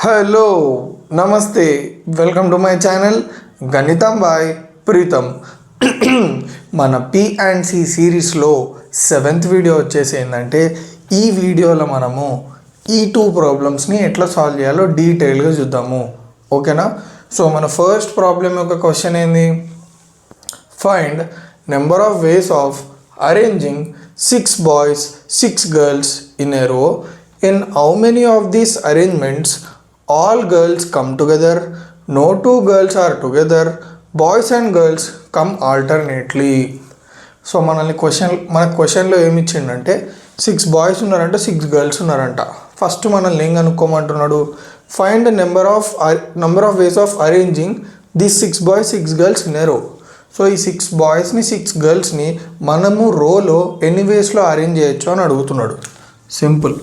Hello నమస్తే welcome to my channel గణితం bye Pritam. మన P&C సిరీస్లో 7th వీడియో వచ్చేసి ఏంటంటే ఈ వీడియోలో మనము ఈ 2 ప్రాబ్లమ్స్ని ఎట్లా సాల్వ్ చేయాలో డీటెయిల్గా చూద్దాము. ఓకేనా? సో మన ఫస్ట్ ప్రాబ్లం యొక్క క్వశ్చన్ ఏంది? Find number of ways of arranging 6 boys 6 girls in a రో. In how many of these arrangements all girls come together, no 2 girls are together, boys and girls come alternately. So మన క్వశ్చన్లో ఏమి ఇచ్చిండంటే 6 boys ఉన్నారంట, 6 girls ఉన్నారంట. First మనల్ని ఏం కనుక్కోమంటున్నాడు? Find number of ways of arranging this 6 boys 6 girls in a row. So ఈ 6 బాయ్స్ని 6 గర్ల్స్ని మనము రోలో ఎన్ని వేస్లో అరేంజ్ చేయొచ్చు అని అడుగుతున్నాడు. సింపుల్.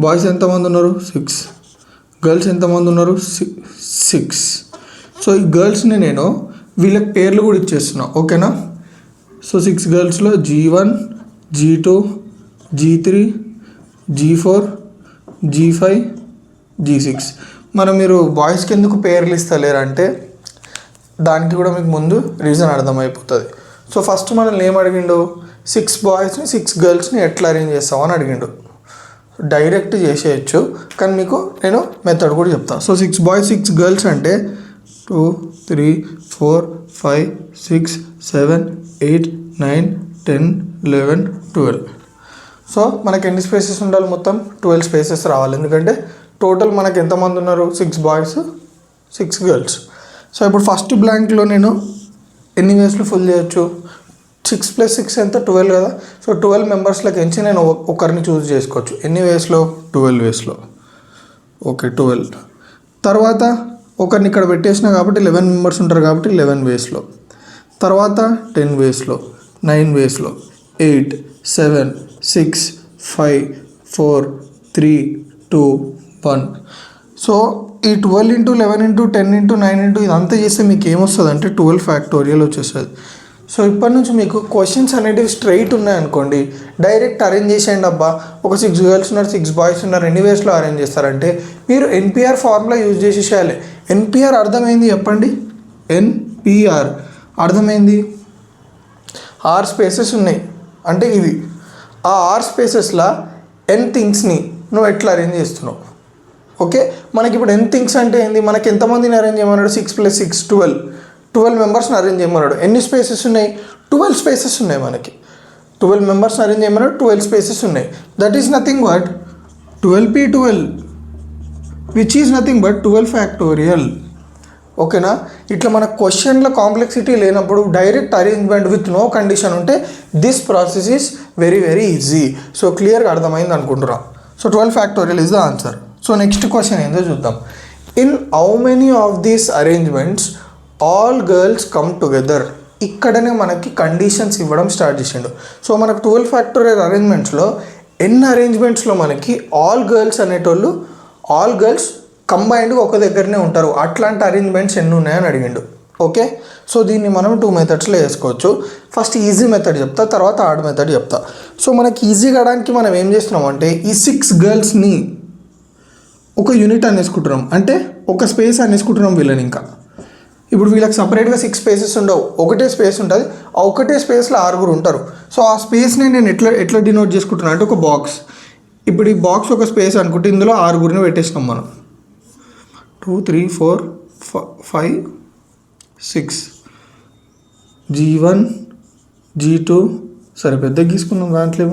బాయ్స్ ఎంతమంది ఉన్నారు? 6. గర్ల్స్ ఎంతమంది ఉన్నారు? 6. సో ఈ గర్ల్స్ని నేను వీళ్ళకి పేర్లు కూడా ఇచ్చేస్తున్నా. ఓకేనా? So 6 గర్ల్స్లో G1, G2, G3, G4, G5, G6. మీరు బాయ్స్కి ఎందుకు పేర్లు ఇస్తలేరంటే దానికి కూడా మీకు ముందు రీజన్ అర్థమైపోతుంది. సో ఫస్ట్ మనల్ని ఏం అడిగిండు? 6 బాయ్స్ని 6 గర్ల్స్ని ఎట్లా అరేంజ్ చేస్తామని అడిగిండు. డైరెక్ట్ చేసేయచ్చు, కానీ మీకు నేను మెథడ్ కూడా చెప్తాను. సో 6 బాయ్స్ 6 గర్ల్స్ అంటే 2, 3, 4, 5, 6, 7, 8, 9, 10, 11, 12. సో మనకి ఎన్ని స్పేసెస్ ఉండాలి? మొత్తం 12 స్పేసెస్ రావాలి. ఎందుకంటే టోటల్ మనకి ఎంతమంది ఉన్నారు? 6 బాయ్స్ 6 గర్ల్స్. సో ఇప్పుడు ఫస్ట్ బ్లాంక్లో నేను ఎన్ని వేస్లో ఫుల్ చేయొచ్చు? 6 + 6 ఎంత? 12 కదా. సో 12 మెంబర్స్లోకి ఎంచి నేను ఒకరిని చూస్ చేసుకోవచ్చు. ఎన్ని వేస్లో? 12 వేస్లో. ఓకే, 12. తర్వాత ఒకరిని ఇక్కడ పెట్టేసిన కాబట్టి 11 మెంబర్స్ ఉంటారు కాబట్టి 11 వేస్లో. తర్వాత 10 వేస్లో, 9 వేస్లో, 8, 7, 6, 5, 4, 3, 2, 1. సో ఈ 12 × 11 × 10 × 9 ఇదంతా చేస్తే మీకు ఏమొస్తుంది అంటే 12 ఫ్యాక్టోరియల్ వచ్చేస్తుంది. సో ఇప్పటి నుంచి మీకు క్వశ్చన్స్ అనేటివి స్ట్రైట్ ఉన్నాయనుకోండి, డైరెక్ట్ అరేంజ్ చేసేయండి. అబ్బా ఒక 6 గర్ల్స్ ఉన్నారు, 6 బాయ్స్ ఉన్నారు, ఎన్ని వేస్లో అరేంజ్ చేస్తారంటే మీరు NPR ఫార్ములా యూజ్ చేసి చేయాలి. NPR అర్థమైంది చెప్పండి? NPR అర్థమైంది? 6 స్పేసెస్ ఉన్నాయి అంటే ఇవి. ఆ 6 స్పేసెస్లో n థింగ్స్ని నువ్వు ఎట్లా అరేంజ్ చేస్తున్నావు. ఓకే, మనకి ఇప్పుడు n థింగ్స్ అంటే ఏంది? మనకి ఎంతమందిని అరేంజ్ చేయమన్నాడు? 6 + 6 12 మెంబర్స్ని అరేంజ్ చేయమన్నాడు. ఎన్ని స్పేసెస్ ఉన్నాయి? 12 స్పేసెస్ ఉన్నాయి. మనకి 12 మెంబర్స్ని అరేంజ్ చేయమన్నాడు, 12 స్పేసెస్ ఉన్నాయి. That is nothing but 12p12 which is nothing but 12 factorial. ఓకేనా? ఇట్లా మన క్వశ్చన్లో కాంప్లెక్సిటీ లేనప్పుడు direct arrangement with no condition ఉంటే this process is very very easy. So క్లియర్గా అర్థమైంది అనుకుంటున్నాం. So 12 factorial is the answer. So next question ఏందో చూద్దాం. In how many of these arrangements all girls come together. ఇక్కడనే మనకి conditions ఇవ్వడం start చేసిండు. సో మనకు 12 ఫ్యాక్టోరియల్ అరేంజ్మెంట్స్లో ఎన్ని అరేంజ్మెంట్స్లో మనకి ఆల్ గర్ల్స్ అనేటోళ్ళు ఆల్ గర్ల్స్ కంబైన్డ్గా ఒక దగ్గరనే ఉంటారు. అట్లాంటి అరేంజ్మెంట్స్ ఎన్ని ఉన్నాయని అడిగిండు. ఓకే, సో దీన్ని మనం 2 మెథడ్స్లో వేసుకోవచ్చు. ఫస్ట్ ఈజీ మెథడ్ చెప్తా, తర్వాత హార్డ్ మెథడ్ చెప్తా. సో మనకి ఈజీ కావడానికి మనం ఏం చేస్తున్నాం అంటే ఈ 6 గర్ల్స్ని ఒక యూనిట్ అనేసుకుంటున్నాం, అంటే ఒక స్పేస్ అనేసుకుంటున్నాం వీళ్ళని. ఇంకా ఇప్పుడు వీళ్ళకి సపరేట్గా 6 స్పేసెస్ ఉండవు, ఒకటే స్పేస్ ఉంటుంది. ఆ ఒకటే స్పేస్లో 6 ఉంటారు. సో ఆ స్పేస్ని నేను ఎట్లా డినోట్ చేసుకుంటున్నాను అంటే ఒక బాక్స్. ఇప్పుడు ఈ బాక్స్ ఒక స్పేస్ అనుకుంటే ఇందులో 6 పెట్టేసినాం మనం. 2, 3, 4, 5, 6. G1, G2 సరే పెద్దగా గీసుకున్నాం దాంట్లో.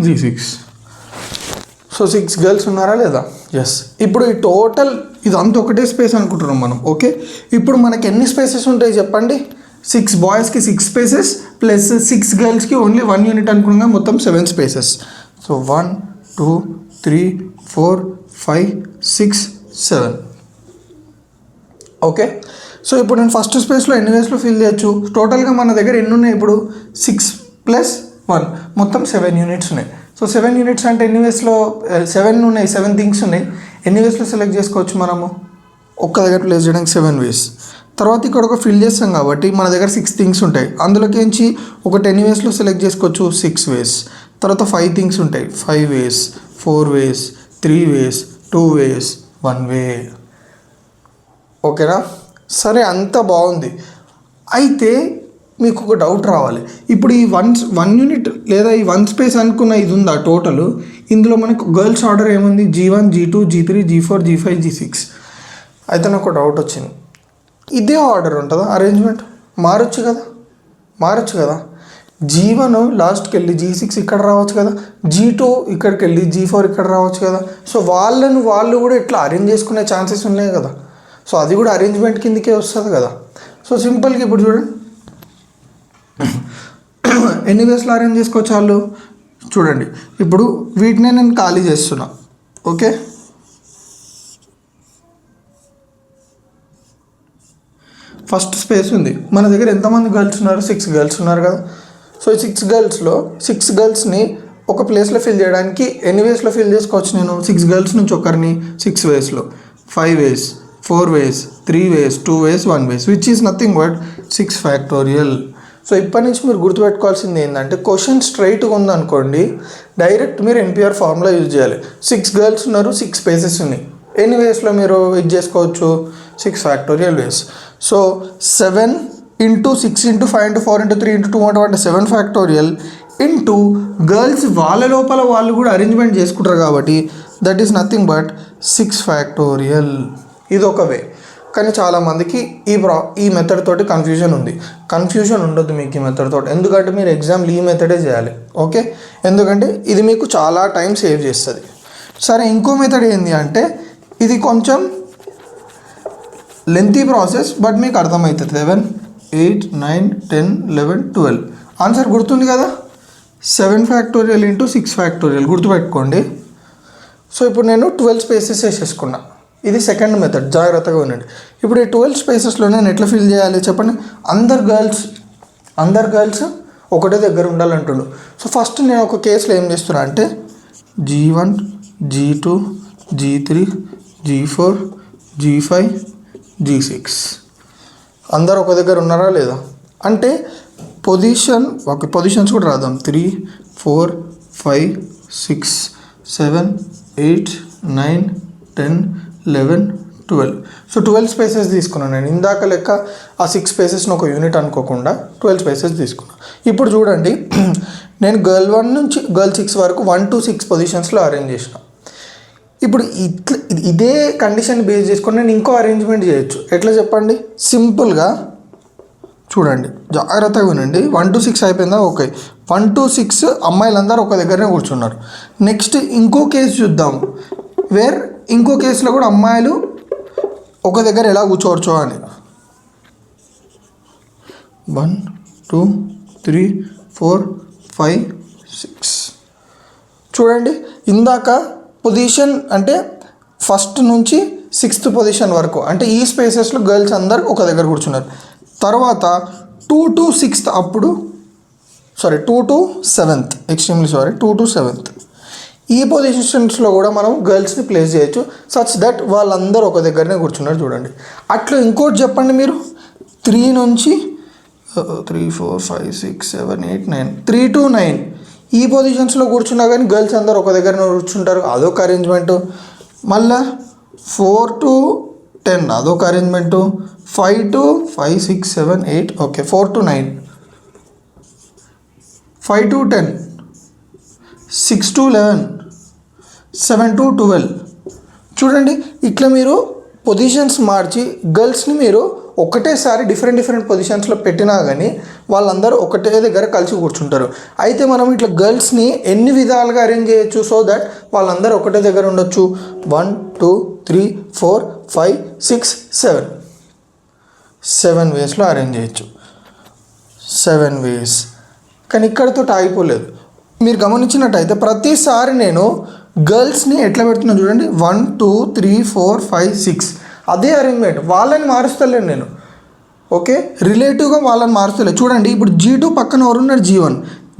G6. సో 6 గర్ల్స్ ఉన్నారా లేదా? ఎస్. ఇప్పుడు ఈ టోటల్ ఇదంతా ఒకటే స్పేస్ అనుకుంటున్నాం మనం. ఓకే, ఇప్పుడు మనకి ఎన్ని స్పేసెస్ ఉంటాయి చెప్పండి? 6 బాయ్స్కి 6 స్పేసెస్ ప్లస్ 6 గర్ల్స్కి ఓన్లీ 1 యూనిట్ అనుకున్నాం, మొత్తం 7 స్పేసెస్. సో 1, 2, 3, 4, 5, 6, 7. ఓకే, సో ఇప్పుడు నేను ఫస్ట్ స్పేస్లో ఎన్ని వేస్లో ఫిల్ చేయొచ్చు? టోటల్గా మన దగ్గర ఎన్ని ఉన్నాయి ఇప్పుడు? 6 + 1 మొత్తం 7 యూనిట్స్ ఉన్నాయి. సో సో 7 యూనిట్స్ అంటే ఎన్ని వేస్లో 7 ఉన్నాయి, 7 థింగ్స్ ఉన్నాయి. ఎన్ని వేస్లో సెలెక్ట్ చేసుకోవచ్చు మనము? ఒక్క దగ్గర ప్లేస్ చేయడానికి 7 వేస్. తర్వాత ఇక్కడ ఒక ఫిల్ చేస్తాం కాబట్టి మన దగ్గర 6 థింగ్స్ ఉంటాయి. అందులోకించి ఒకటి ఎన్ని వేస్లో సెలెక్ట్ చేసుకోవచ్చు? 6 వేస్. తర్వాత 5 థింగ్స్ ఉంటాయి, 5 వేస్, 4 వేస్, 3 వేస్, 2 వేస్, 1 వే. ఓకేనా? సరే, అంత బాగుంది. అయితే మీకు ఒక డౌట్ రావాలి. ఇప్పుడు ఈ 1 యూనిట్ లేదా ఈ 1 స్పేస్ అనుకున్న ఇది ఉందా టోటల్? ఇందులో మనకు గర్ల్స్ ఆర్డర్ ఏముంది? G1, G2, G3, G4, G5, G6. అయితే నాకు ఒక డౌట్ వచ్చింది. ఇదే ఆర్డర్ ఉంటుందా? అరేంజ్మెంట్ మారొచ్చు కదా. G1 లాస్ట్కి వెళ్ళి G6 ఇక్కడ రావచ్చు కదా, G2 ఇక్కడికి వెళ్ళి G4 ఇక్కడ రావచ్చు కదా. సో వాళ్ళు కూడా ఇట్లా అరేంజ్ చేసుకునే ఛాన్సెస్ ఉన్నాయి కదా. సో అది కూడా అరేంజ్మెంట్ కిందకే వస్తుంది కదా. సో సింపుల్గా ఇప్పుడు చూడండి, ఎన్ని వేస్లో అరేంజ్ చేసుకోవచ్చు వాళ్ళు చూడండి. ఇప్పుడు వీటినే నేను ఖాళీ చేస్తున్నా. ఓకే, ఫస్ట్ స్పేస్ ఉంది. మన దగ్గర ఎంతమంది గర్ల్స్ ఉన్నారు? 6 గర్ల్స్ ఉన్నారు కదా. సో ఈ 6 గర్ల్స్లో 6 గర్ల్స్ని ఒక ప్లేస్లో ఫిల్ చేయడానికి ఎన్ని వేస్లో ఫిల్ చేసుకోవచ్చు నేను? 6 గర్ల్స్ నుంచి ఒకరిని 6 వేస్లో, 5 ways, 4 ways, 3 ways, 2 ways, 1 ways, which is nothing but 6 factorial. So ఇప్పటి నుంచి మీరు గుర్తుపెట్టుకోవాల్సింది ఏంటంటే, క్వశ్చన్ స్ట్రైట్గా ఉందనుకోండి, డైరెక్ట్ మీరు NPR ఫార్ములా యూజ్ చేయాలి. 6 గర్ల్స్ ఉన్నారు, 6 స్పేసెస్ ఉన్నాయి. ఎన్ని వేస్లో మీరు ఇది చేసుకోవచ్చు? 6 ఫ్యాక్టోరియల్ వేస్. So 7 into 6 into 5 into 4 into 3 into 2 అంటే 7 ఫ్యాక్టోరియల్ ఇంటూ గర్ల్స్ వాళ్ళ లోపల వాళ్ళు కూడా అరేంజ్మెంట్ చేసుకుంటారు కాబట్టి that is nothing but 6 factorial. ఇది ఒక వే. కానీ చాలామందికి ఈ మెథడ్ తోటి కన్ఫ్యూజన్ ఉంది. కన్ఫ్యూజన్ ఉండొద్దు మీకు ఈ మెథడ్ తోటి, ఎందుకంటే మీరు ఎగ్జామ్లో ఈ మెథడే చేయాలి. ఓకే, ఎందుకంటే ఇది మీకు చాలా టైం సేవ్ చేస్తుంది. సరే, ఇంకో మెథడ్ ఏంటి అంటే, ఇది కొంచెం లెంతీ ప్రాసెస్ బట్ మీకు అర్థమవుతుంది. 7, 8, 9, 10, 11, 12 ఆన్సర్ గుర్తుంది కదా. 7 ఫ్యాక్టోరియల్ ఇంటూ 6 ఫ్యాక్టోరియల్ గుర్తుపెట్టుకోండి. సో ఇప్పుడు నేను 12 స్పేసెస్ వేసేసుకున్నా. ఇది సెకండ్ మెథడ్, జాగ్రత్తగా ఉండండి. ఇప్పుడు ఈ 12 స్పేసెస్లో నేను ఎట్లా ఫిల్ చేయాలి చెప్పండి. అందరు గర్ల్స్ ఒకటే దగ్గర ఉండాలంటుండు. సో ఫస్ట్ నేను ఒక కేసులో ఏం చేస్తున్నా అంటే G1, G2, G3, G4, G5, G6 అందరు ఒక దగ్గర ఉన్నారా లేదా అంటే పొజిషన్స్ కూడా రాద్దాం. 3, 4, 5, 6, 7, 8, 9, 10, 11, 12. సో 12 స్పేసెస్ తీసుకున్నాను నేను. ఇందాక లెక్క ఆ 6 స్పేసెస్ని ఒక యూనిట్ అనుకోకుండా 12 స్పేసెస్ తీసుకున్నాను. ఇప్పుడు చూడండి, నేను గర్ల్ 1 నుంచి గర్ల్ 6 వరకు 1 to 6 పొజిషన్స్లో అరేంజ్ చేసిన. ఇప్పుడు ఇదే కండిషన్ బేస్ చేసుకొని నేను ఇంకో అరేంజ్మెంట్ చేయొచ్చు. ఎట్లా చెప్పండి? సింపుల్గా చూడండి, జాగ్రత్తగా వినండి. 1 to 6 అయిపోయిందా? ఓకే, 1 to 6 అమ్మాయిలందరూ ఒక దగ్గరనే కూర్చున్నారు. నెక్స్ట్ ఇంకో కేసు చూద్దాం, ఇంకో కేసులో కూడా అమ్మాయిలు ఒక దగ్గర ఎలా కూర్చోవచ్చు అని. 1, 2, 3, 4, 5, 6 చూడండి. ఇందాక పొజిషన్ అంటే ఫస్ట్ నుంచి 6th పొజిషన్ వరకు అంటే ఈ స్పేసెస్లో గర్ల్స్ అందరు ఒక దగ్గర కూర్చున్నారు. తర్వాత 2 to 6th 2 to 7th 2 to 7th ఈ పొజిషన్స్లో కూడా మనం గర్ల్స్ని ప్లేస్ చేయొచ్చు సచ్ దట్ వాళ్ళందరూ ఒక దగ్గరనే కూర్చున్నారు చూడండి. అట్లా ఇంకోటి చెప్పండి మీరు, 3 నుంచి 3, 4, 5, 6, 7, 8, 9 3 to 9 ఈ పొజిషన్స్లో కూర్చున్నా కానీ గర్ల్స్ అందరూ ఒక దగ్గర కూర్చుంటారు, అదొక అరేంజ్మెంటు. మళ్ళా 4 to 10 అదొక arrangement. 5 to 5, 6, 7, 8 okay. 4 to 9, 5 to 10, 6 to 11, 7 to 12 చూడండి. ఇట్లా మీరు పొజిషన్స్ మార్చి గర్ల్స్ని మీరు ఒకటేసారి డిఫరెంట్ పొజిషన్స్లో పెట్టినా కానీ వాళ్ళందరూ ఒకటే దగ్గర కలిసి కూర్చుంటారు. అయితే మనం ఇట్లా గర్ల్స్ని ఎన్ని విధాలుగా అరేంజ్ చేయొచ్చు సో దట్ వాళ్ళందరూ ఒకటే దగ్గర ఉండొచ్చు. 1, 2, 3, 4, 5, 6, 7 వేస్లో అరేంజ్ చేయొచ్చు. 7 వేస్. కానీ ఇక్కడితో ఆగిపోలేదు. మీరు గమనించినట్టయితే ప్రతిసారి నేను గర్ల్స్ని ఎట్లా పెడుతున్నా చూడండి. 1, 2, 3, 4, 5, 6 అదే అరేంజ్మెంట్. వాళ్ళని మారుస్తలేను నేను, ఓకే. రిలేటివ్గా వాళ్ళని మారుస్తలేదు చూడండి. ఇప్పుడు G2 పక్కన ఎవరున్నారు? G1.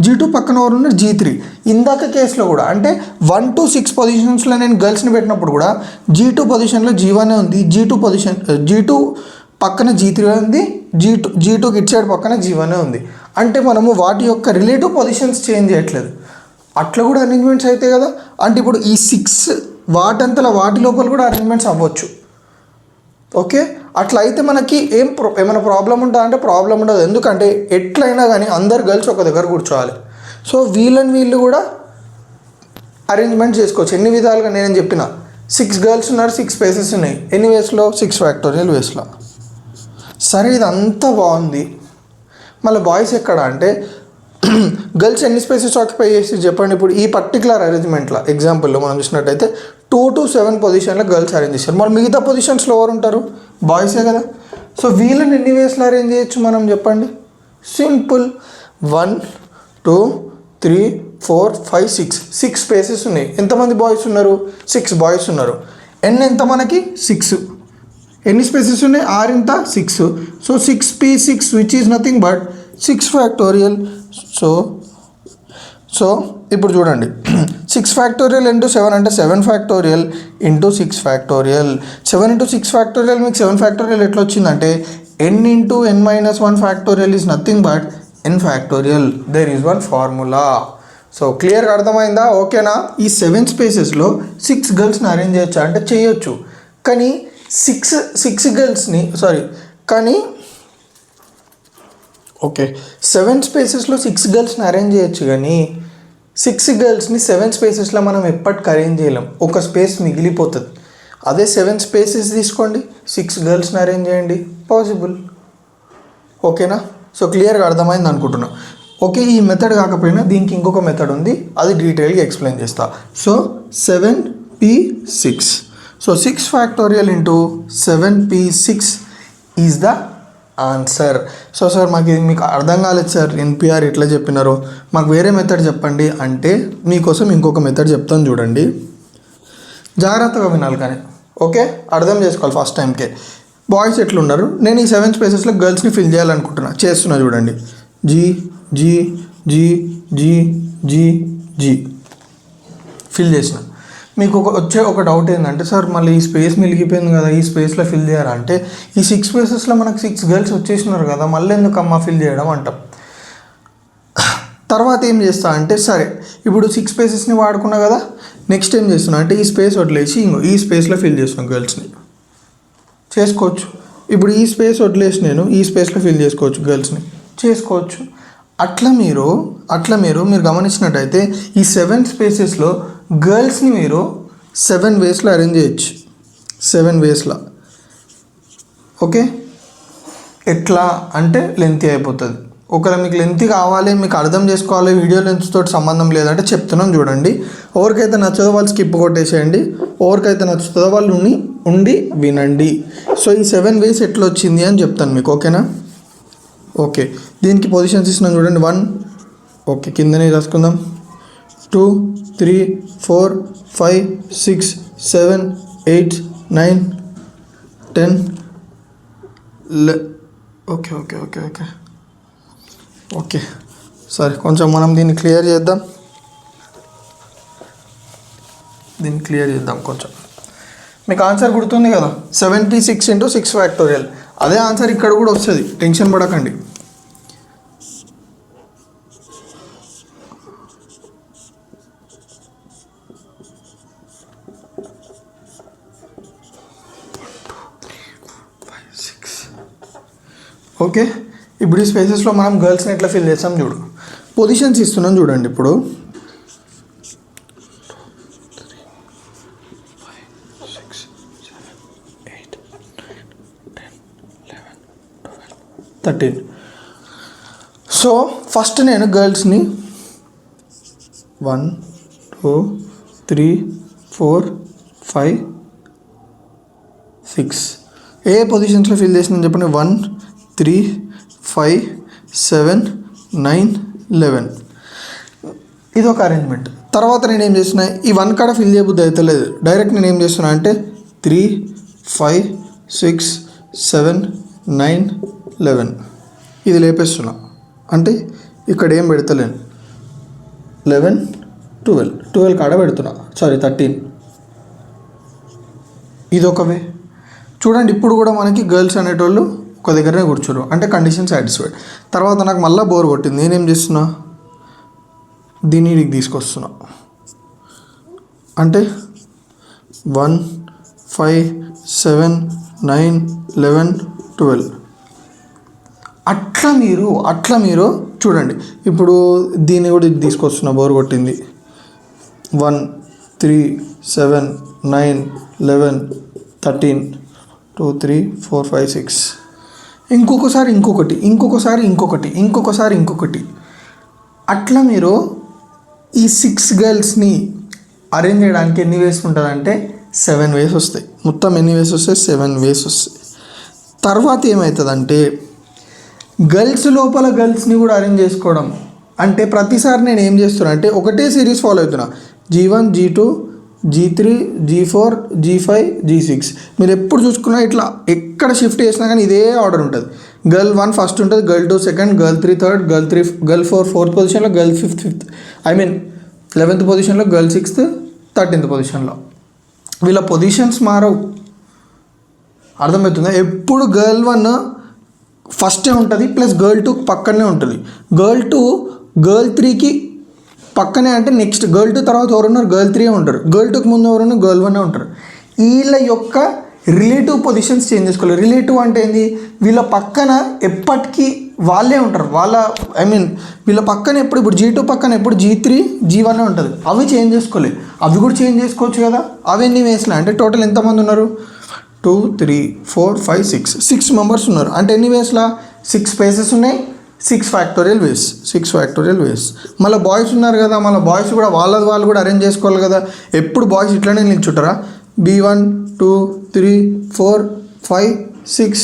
G2 పక్కన ఎవరు ఉన్నారు G3. ఇందాక కేసులో కూడా అంటే 1 to 6 పొజిషన్స్లో నేను గర్ల్స్ని పెట్టినప్పుడు కూడా G2 పొజిషన్లో G1 ఉంది, G2 పక్కన G3 ఉంది, G2కి ఇటు సైడ్ పక్కన G1 ఉంది. అంటే మనము వాటి యొక్క రిలేటివ్ పొజిషన్స్ చేంజ్ చేయట్లేదు. అట్లా కూడా అరేంజ్మెంట్స్ అవుతాయి కదా. అంటే ఇప్పుడు ఈ 6 వాటి లోపల కూడా అరేంజ్మెంట్స్ అవ్వచ్చు. ఓకే, అట్లా అయితే మనకి ఏమైనా ప్రాబ్లం ఉంటుందా అంటే ప్రాబ్లం ఉండదు. ఎందుకంటే ఎట్లయినా కానీ అందరు గర్ల్స్ ఒక దగ్గర కూర్చోవాలి. సో వీళ్ళు కూడా అరేంజ్మెంట్ చేసుకోవచ్చు ఎన్ని విధాలుగా. నేను చెప్పిన 6 గర్ల్స్ ఉన్నారు, 6 స్పేసెస్ ఉన్నాయి. ఎన్ని వేస్లో? 6 ఫ్యాక్టోరియల్ వేస్లో. సరే, ఇదంతా బాగుంది. మళ్ళీ బాయ్స్ ఎక్కడ అంటే గర్ల్స్ ఎన్ని స్పేసెస్ ఆక్యుపై చేసి చెప్పండి. ఇప్పుడు ఈ పర్టికులర్ అరేంజ్మెంట్లో ఎగ్జాంపుల్లో మనం చూసినట్టయితే 2 to 7 పొజిషన్లో గర్ల్స్ అరేంజ్ చేశారు. మరి మిగతా పొజిషన్స్లో ఎవరు ఉంటారు? బాయ్సే కదా. సో వీళ్ళని ఎన్ని వేస్లో అరేంజ్ చేయొచ్చు మనం చెప్పండి? సింపుల్, 1 2 3 4 5 6 స్పేసెస్ ఉన్నాయి. ఎంతమంది బాయ్స్ ఉన్నారు? 6 బాయ్స్ ఉన్నారు. ఎంత మనకి? 6. ఎన్ని స్పేసెస్ ఉన్నాయి? 6 ఇంత 6. So 6p6 which is nothing but 6 factorial. So ఇప్పుడు చూడండి, 6 ఫ్యాక్టోరియల్ ఇంటూ 7 అంటే 7 factorial into 6 factorial. 7 into 6 factorial మీకు 7 ఫ్యాక్టోరియల్ ఎట్లా వచ్చిందంటే n into n-1 factorial is nothing but n factorial. There is one formula. So క్లియర్గా అర్థమైందా? ఓకేనా? ఈ 7 స్పేసెస్లో 6 గర్ల్స్ని అరేంజ్ చేయొచ్చా అంటే చేయొచ్చు. కానీ 6 గర్ల్స్ని కానీ ఓకే 7 స్పేసెస్లో 6 గర్ల్స్ని అరేంజ్ చేయొచ్చు. కానీ 6 గర్ల్స్ని 7 స్పేసెస్లో మనం ఎప్పటికి అరేంజ్ చేయలేం. ఒక స్పేస్ మిగిలిపోతుంది. అదే 7 స్పేసెస్ తీసుకోండి, 6 గర్ల్స్ని అరేంజ్ చేయండి, పాసిబుల్. ఓకేనా? సో క్లియర్గా అర్థమైంది అనుకుంటున్నా. ఓకే, ఈ మెథడ్ కాకపోయినా దీనికి ఇంకొక మెథడ్ ఉంది, అది డీటెయిల్గా ఎక్స్ప్లెయిన్ చేస్తా. So 7p6. So 6 factorial into 7p6 is the answer. So sir మాకు ఇది మీకు అర్థం కాలేదు సార్, ఎన్పిఆర్ ఎట్లా చెప్పినారో మాకు వేరే మెథడ్ చెప్పండి అంటే మీకోసం ఇంకొక మెథడ్ చెప్తాను చూడండి. జాగ్రత్తగా వినాలి కానీ, ఓకే? అర్థం చేసుకోవాలి ఫస్ట్ టైంకే. బాయ్స్ ఎట్లున్నారు, నేను ఈ 7 స్పేసెస్లో గర్ల్స్ని ఫిల్ చేయాలనుకుంటున్నా. చేస్తున్నా చూడండి. జీ జీ జీ జీ జీ జీ ఫిల్ చేసిన. మీకు వచ్చే ఒక డౌట్ ఏంటంటే సార్ మళ్ళీ ఈ స్పేస్ మిలిగిపోయింది కదా, ఈ స్పేస్లో ఫిల్ చేయాలంటే ఈ 6 స్పేసెస్లో మనకు 6 గర్ల్స్ వచ్చేసినారు కదా, మళ్ళీ ఎందుకు అమ్మ ఫిల్ చేయడం అంటాం. తర్వాత ఏం చేస్తా అంటే సరే ఇప్పుడు 6 స్పేసెస్ని వాడుకున్నా కదా, నెక్స్ట్ ఏం చేస్తున్నా అంటే ఈ స్పేస్ వదిలేసి ఈ స్పేస్లో ఫిల్ చేస్తున్నాను గర్ల్స్ని. చేసుకోవచ్చు. ఇప్పుడు ఈ స్పేస్ వదిలేసి నేను ఈ స్పేస్లో ఫిల్ చేసుకోవచ్చు గర్ల్స్ని, చేసుకోవచ్చు. అట్లా మీరు గమనించినట్టయితే ఈ 7 స్పేసెస్లో గర్ల్స్ని మీరు 7 వేస్లో అరేంజ్ చేయొచ్చు, 7 వేస్లో. ఓకే, ఎట్లా అంటే లెంతీ అయిపోతుంది. ఒకవేళ మీకు లెంతీ కావాలి, మీకు అర్థం చేసుకోవాలి, వీడియో లెంత్ తోటి సంబంధం లేదంటే చెప్తున్నాను చూడండి. ఎవరికైతే నచ్చదో వాళ్ళు స్కిప్ కొట్టేసేయండి, ఎవరికైతే నచ్చుతుందో వాళ్ళు ఉండి వినండి. సో ఈ 7 వేస్ ఎట్లా వచ్చింది అని చెప్తాను మీకు, ఓకేనా? ఓకే, దీనికి పొజిషన్స్ ఇస్తున్నాను చూడండి. 1, ఓకే కిందనే రాసుకుందాం. 2 3 4 5 6 7 8 9 10 okay okay okay okay okay సరే, కొంచెం మనం దీన్ని క్లియర్ చేద్దాం. కొంచెం. మీకు ఆన్సర్ గుర్తుంది కదా, 7p6 ఇంటూ 6 ఫ్యాక్టోరియల్. అదే ఆన్సర్ ఇక్కడ కూడా వస్తుంది, టెన్షన్ పడకండి. ఓకే, ఇప్పుడు ఈ స్పేసెస్లో మనం గర్ల్స్ని ఎట్లా ఫిల్ చేస్తాం చూడు. పొజిషన్స్ ఇస్తున్నాం చూడండి. ఇప్పుడు 13. సో ఫస్ట్ నేను గర్ల్స్ని 1 2 3 4 5 6 ఏ పొజిషన్స్లో ఫిల్ చేసిందని చెప్పండి. 1 3 5 7 9 11. ఇది ఒక అరేంజ్మెంట్. తర్వాత నేను ఏం చేస్తున్నా, ఈ 1 కాడ ఫిల్ చేయబుద్ధి అయితే లేదు, డైరెక్ట్ నేను ఏం చేస్తున్నా అంటే 3 5 6 7 9 11 ఇది లేపేస్తున్నా. అంటే ఇక్కడ ఏం పెడతలేను, 11 12 కాడ పెడుతున్నా, సారీ 13. ఇది ఒక వే. చూడండి ఇప్పుడు కూడా మనకి గర్ల్స్ అనేటోళ్ళు ఒక దగ్గరనే కూర్చోరు, అంటే కండిషన్ సాటిస్ఫైడ్. తర్వాత నాకు మళ్ళీ బోర్ కొట్టింది, నేనేం చేస్తున్నా, దీన్ని ఇడికి తీసుకొస్తున్నా, అంటే 1 5 7 9 11 12. అట్లా మీరు చూడండి. ఇప్పుడు దీన్ని కూడా ఇది తీసుకొస్తున్నా, బోర్ కొట్టింది. 1 3 7 9 11 13 2 3 4 5 6. ఇంకొకసారి ఇంకొకటి. అట్లా మీరు ఈ 6 గర్ల్స్ని అరేంజ్ చేయడానికి ఎన్ని వేస్ ఉంటుందంటే 7 వేస్ వస్తాయి. మొత్తం ఎన్ని వేస్ వస్తాయి? 7 వేస్ వస్తాయి. తర్వాత ఏమవుతుందంటే గర్ల్స్ లోపల గర్ల్స్ని కూడా అరేంజ్ చేసుకోవడం. అంటే ప్రతిసారి నేను ఏం చేస్తున్నా అంటే ఒకటే సిరీస్ ఫాలో అవుతున్నా, G1 G2 G3 G4 G5 G6. మీరు ఎప్పుడు చూసుకున్నా ఇట్లా ఎక్కడ షిఫ్ట్ చేసినా కానీ ఇదే ఆర్డర్ ఉంటుంది. గర్ల్ 1 ఫస్ట్ ఉంటుంది, girl 2 second, girl 3 third, girl 4 fourth పొజిషన్లో, గర్ల్ 5th 11th పొజిషన్లో, గర్ల్ 6th 13th పొజిషన్లో. వీళ్ళ పొజిషన్స్ మారవు, అర్థమవుతుందా? ఎప్పుడు గర్ల్ 1 ఫస్టే ఉంటుంది, ప్లస్ గర్ల్ 2 పక్కనే ఉంటుంది. గర్ల్ 2 గర్ల్ 3కి పక్కనే, అంటే నెక్స్ట్ గర్ల్ 2 తర్వాత ఎవరున్నారు? గర్ల్ 3 ఉంటారు. గర్ల్ 2కి ముందు ఎవరున్నారు? గర్ల్ 1 ఉంటారు. వీళ్ళ యొక్క రిలేటివ్ పొజిషన్స్ చేంజ్ చేసుకోవాలి. రిలేటివ్ అంటే ఏంది? వీళ్ళ పక్కన ఎప్పటికీ వాళ్ళే ఉంటారు. వీళ్ళ పక్కన ఇప్పుడు G2 పక్కన ఎప్పుడు G3 G1 ఉంటుంది. అవి చేంజ్ చేసుకోలేదు, అవి కూడా చేంజ్ చేసుకోవచ్చు కదా. అవి ఎన్ని వేస్లా అంటే టోటల్ ఎంతమంది ఉన్నారు? 2 3 4 5 6 మెంబర్స్ ఉన్నారు. అంటే ఎన్ని వేస్లా? 6 స్పేసెస్ ఉన్నాయి, 6 ఫ్యాక్టోరియల్ వేస్. మళ్ళీ బాయ్స్ ఉన్నారు కదా, మళ్ళీ బాయ్స్ కూడా వాళ్ళు కూడా అరేంజ్ చేసుకోవాలి కదా. ఎప్పుడు బాయ్స్ ఇట్లానే నిల్చుంటారా? B1 2 3 4 5 6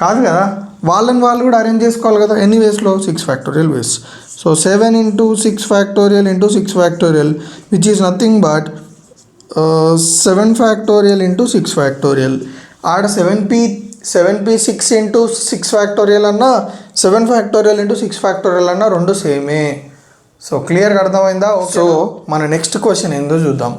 కాదు కదా, వాళ్ళు కూడా అరేంజ్ చేసుకోవాలి కదా. ఎన్ని వేస్లో? 6 factorial ways. So 7 into 6 factorial into 6 factorial, which is nothing but 7 factorial into 6 factorial. ఆడ 7p 6 into 6 factorial అన్నా 7 factorial into 6 factorial అన్నా రెండు సేమే. సో క్లియర్గా అర్థమైందా? సో మన నెక్స్ట్ క్వశ్చన్ ఏందో చూద్దాం.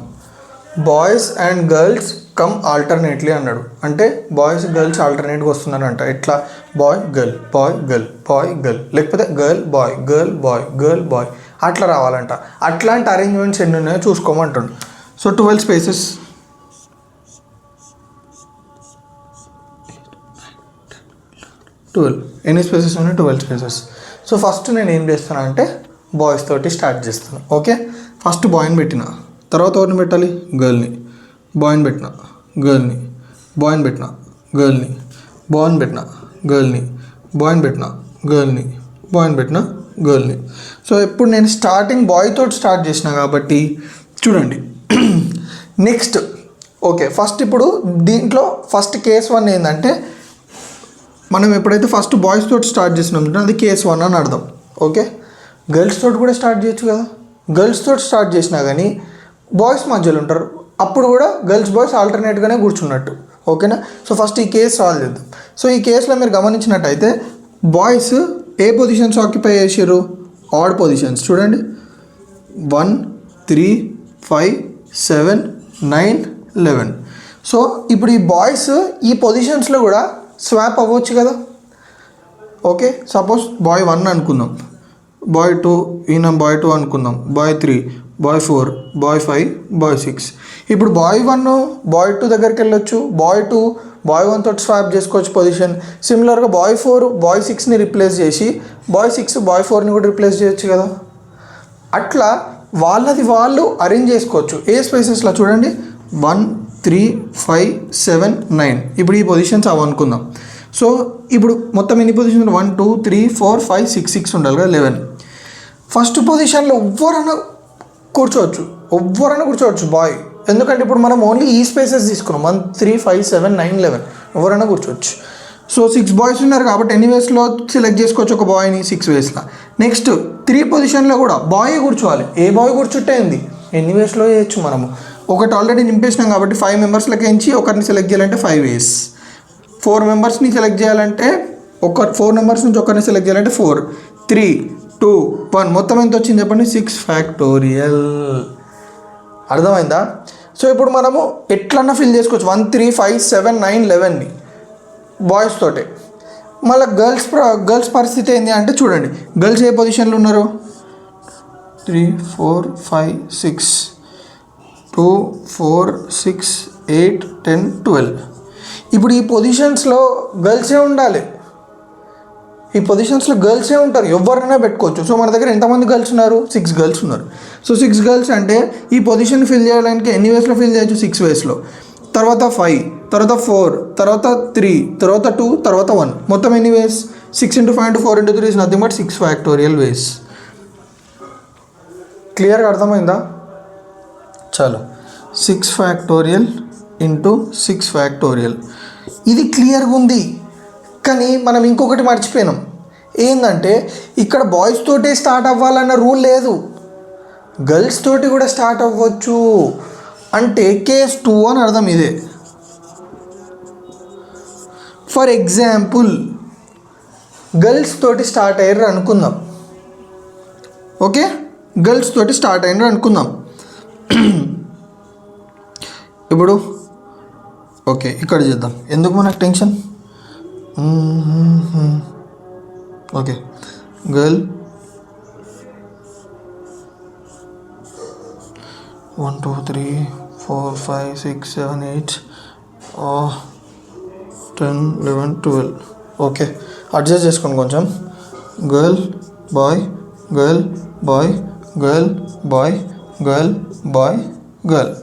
Boys and girls come alternately అన్నాడు. అంటే బాయ్స్ గర్ల్స్ ఆల్టర్నేట్గా వస్తున్నారంట. ఎట్లా? Boy girl, boy girl, boy girl, లేకపోతే girl boy, girl boy, girl boy, అట్లా రావాలంట. అట్లాంటి అరేంజ్మెంట్స్ ఎన్ని ఉన్నాయో చూసుకోమంటుండు. సో 12 స్పేసెస్, 12 ఎన్ని స్పేసెస్ ఉన్నాయి? 12 స్పేసెస్. సో ఫస్ట్ నేను ఏం చేస్తాను అంటే బాయ్స్ తోటి స్టార్ట్ చేస్తాను. ఓకే, ఫస్ట్ బాయ్ని పెట్టిన, తర్వాత ఎవరిని పెట్టాలి? గర్ల్ని. బాయ్ని పెట్టిన, గర్ల్ని, బాయ్ని పెట్టిన, గర్ల్ని, బాయ్ని పెట్టిన, గర్ల్ని, బాయ్ని పెట్టిన, గర్ల్ని, బాయ్ని పెట్టిన, గర్ల్ని. సో ఇప్పుడు నేను స్టార్టింగ్ బాయ్ తోటి స్టార్ట్ చేసిన కాబట్టి చూడండి. నెక్స్ట్ ఓకే, ఫస్ట్ ఇప్పుడు దీంట్లో ఫస్ట్ కేస్ 1 ఏంటంటే మనం ఎప్పుడైతే ఫస్ట్ బాయ్స్ తోటి స్టార్ట్ చేసినాం అది కేస్ 1 అని అర్థం. ఓకే, గర్ల్స్ తోటి కూడా స్టార్ట్ చేయొచ్చు కదా. గర్ల్స్ తోటి స్టార్ట్ చేసినా కానీ బాయ్స్ మధ్యలో ఉంటారు, అప్పుడు కూడా గర్ల్స్ బాయ్స్ ఆల్టర్నేట్గానే కూర్చున్నట్టు. ఓకేనా? సో ఫస్ట్ ఈ కేసు సాల్వ్ చేద్దాం. సో ఈ కేసులో మీరు గమనించినట్టయితే బాయ్స్ ఏ పొజిషన్స్ ఆక్యుపై చేసారు? Add positions. చూడండి 1 3 5 7 9 11. సో ఇప్పుడు ఈ బాయ్స్ ఈ పొజిషన్స్లో కూడా స్వాప్ అవ్వచ్చు కదా. ఓకే, సపోజ్ బాయ్ 1 అనుకుందాం, బాయ్ 2 ఈయన బాయ్ 2 అనుకుందాం, బాయ్ 3 బాయ్ 4 బాయ్ 5 బాయ్ 6. ఇప్పుడు బాయ్ 1 బాయ్ 2 దగ్గరికి వెళ్ళొచ్చు, బాయ్ 2 బాయ్ 1 తోటి స్వాప్ చేసుకోవచ్చు పొజిషన్. సిమిలర్గా బాయ్ 4 బాయ్ 6ని రిప్లేస్ చేసి బాయ్ 6 బాయ్ 4ని కూడా రిప్లేస్ చేయొచ్చు కదా. అట్లా వాళ్ళది వాళ్ళు అరేంజ్ చేసుకోవచ్చు. ఏ స్పేసెస్లో చూడండి 1 3 5 7 9. ఇప్పుడు ఈ పొజిషన్స్ అవి అనుకుందాం. సో ఇప్పుడు మొత్తం ఎన్ని పొజిషన్స్? 1 2 3 4 5 6 6 ఉండాలి కదా, 11. ఫస్ట్ పొజిషన్లో ఎవ్వరైనా కూర్చోవచ్చు బాయ్. ఎందుకంటే ఇప్పుడు మనం ఓన్లీ ఈ స్పేసెస్ తీసుకున్నాం, 1 3 5 7 9 11, ఎవరైనా కూర్చోవచ్చు. సో 6 బాయ్స్ ఉన్నారు కాబట్టి ఎన్ని వేస్లో సెలెక్ట్ చేసుకోవచ్చు ఒక బాయ్ని? 6 వేస్లో. నెక్స్ట్ 3 పొజిషన్లో కూడా బాయ్ కూర్చోవాలి. ఏ బాయ్ కూర్చుంటేంది? ఎన్ని వేస్లో చేయొచ్చు మనము. ఒకటి ఆల్రెడీ నింపేసినాం కాబట్టి 5 మెంబర్స్లకి ఎంచి ఒకరిని సెలెక్ట్ చేయాలంటే 5 వేస్. 4 మెంబర్స్ని సెలెక్ట్ చేయాలంటే 4 మెంబర్స్ నుంచి ఒకరిని సెలెక్ట్ చేయాలంటే 4 3 2 1 మొత్తం ఎంత వచ్చింది చెప్పండి 6 ఫ్యాక్టోరియల్. అర్థమైందా? సో ఇప్పుడు మనము ఎట్లన్నా ఫిల్ చేసుకోవచ్చు 1 3 5 7 9 11ని బాయ్స్ తోటే. మళ్ళీ గర్ల్స్ పరిస్థితి ఏంటి అంటే చూడండి, గర్ల్స్ ఏ పొజిషన్లో ఉన్నారు 3 4 5 6 2 4 6 8 10 12. ఇప్పుడు ఈ పొజిషన్స్లో గర్ల్సే ఉండాలి, ఈ పొజిషన్స్లో గర్ల్సే ఉంటారు, ఎవరైనా పెట్టుకోవచ్చు. సో మన దగ్గర ఎంతమంది గర్ల్స్ ఉన్నారు 6 గర్ల్స్ ఉన్నారు. సో 6 గర్ల్స్ అంటే ఈ పొజిషన్ ఫిల్ చేయడానికి ఎన్ని వేస్లో ఫిల్ చేయొచ్చు 6 వేస్లో. తర్వాత 5, తర్వాత 4, తర్వాత 3, తర్వాత 2, తర్వాత 1, మొత్తం ఎన్ని వేస్ 6 × 5 × 4 × 3 ఇస్ నథింగ్ బట్ 6 ఫ్యాక్టోరియల్ వేస్. క్లియర్గా అర్థమైందా? చలో 6 ఫ్యాక్టోరియల్ ఇంటూ 6 ఫ్యాక్టోరియల్ ఇది క్లియర్గా ఉంది. కానీ మనం ఇంకొకటి మర్చిపోయినాం, ఏంటంటే ఇక్కడ బాయ్స్ తోటే స్టార్ట్ అవ్వాలన్న రూల్ లేదు, గర్ల్స్ తోటి కూడా స్టార్ట్ అవ్వచ్చు. అంటే కేస్ 2 అని అర్థం ఇదే. ఫర్ ఎగ్జాంపుల్ గర్ల్స్ తోటి స్టార్ట్ అయ్యారు అనుకుందాం, ఓకే, గర్ల్స్ తోటి స్టార్ట్ అయ్యారు అనుకుందాం. ఇప్పుడు ఓకే ఇక్కడ చేద్దాం, ఎందుకు మనకు tension. Okay girl 1 2 3 4 5 6 7 8 10 11 12. Okay adjust చేసుకోండి కొంచెం. Girl boy girl boy girl boy girl boy girl.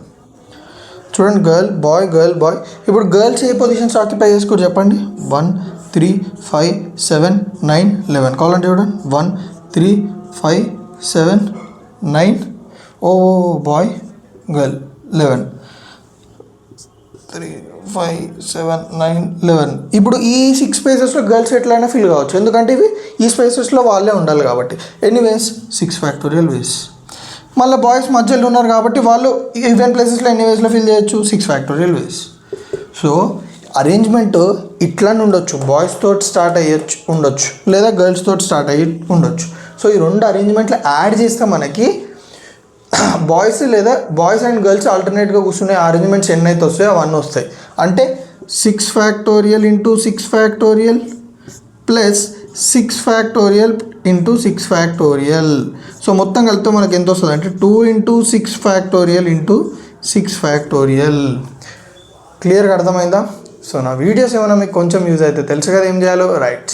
చూడండి గర్ల్ బాయ్ గర్ల్ బాయ్. ఇప్పుడు గర్ల్స్ ఏ పొజిషన్స్ ఆక్యుపై చేసుకోరు చెప్పండి 1 3 5 7 9 11. కావాలంటే చూడండి 1 3 5 7 9 బాయ్ గర్ల్ 11 3 5 7 9 11. ఇప్పుడు ఈ 6 స్పేసెస్లో గర్ల్స్ ఎట్లయినా ఫిల్ కావచ్చు, ఎందుకంటే ఇవి ఈ స్పేసెస్లో వాళ్ళే ఉండాలి కాబట్టి. ఎనీవేస్ 6 ఫ్యాక్టోరియల్ వేస్. మళ్ళీ బాయ్స్ మధ్యలో ఉన్నారు కాబట్టి వాళ్ళు ఈవెన్ ప్లేసెస్లో ఎన్ని వేస్లో ఫిల్ చేయొచ్చు 6 ఫ్యాక్టోరియల్ వేస్. సో అరేంజ్మెంట్ ఇట్లానే ఉండొచ్చు, బాయ్స్ తోటి స్టార్ట్ అయ్యొచ్చు ఉండొచ్చు, లేదా గర్ల్స్ తోటి స్టార్ట్ అయ్యి ఉండొచ్చు. సో ఈ రెండు అరేంజ్మెంట్లు యాడ్ చేస్తే మనకి బాయ్స్ లేదా బాయ్స్ అండ్ గర్ల్స్ ఆల్టర్నేట్గా కూర్చునే అరేంజ్మెంట్స్ ఎన్ని అయితే వస్తాయో అవన్నీ వస్తాయి. అంటే 6 factorial into 6 factorial plus 6 factorial into 6 factorial. So మొత్తం కలిపితే మనకి ఎంత వస్తుంది అంటే 2 × 6 ఫ్యాక్టోరియల్ ఇంటూ 6 ఫ్యాక్టోరియల్. క్లియర్గా అర్థమైందా? సో నా వీడియోస్ ఏమైనా మీకు కొంచెం యూజ్ అయితే తెలుసు కదా ఏం చేయాలో, రైట్.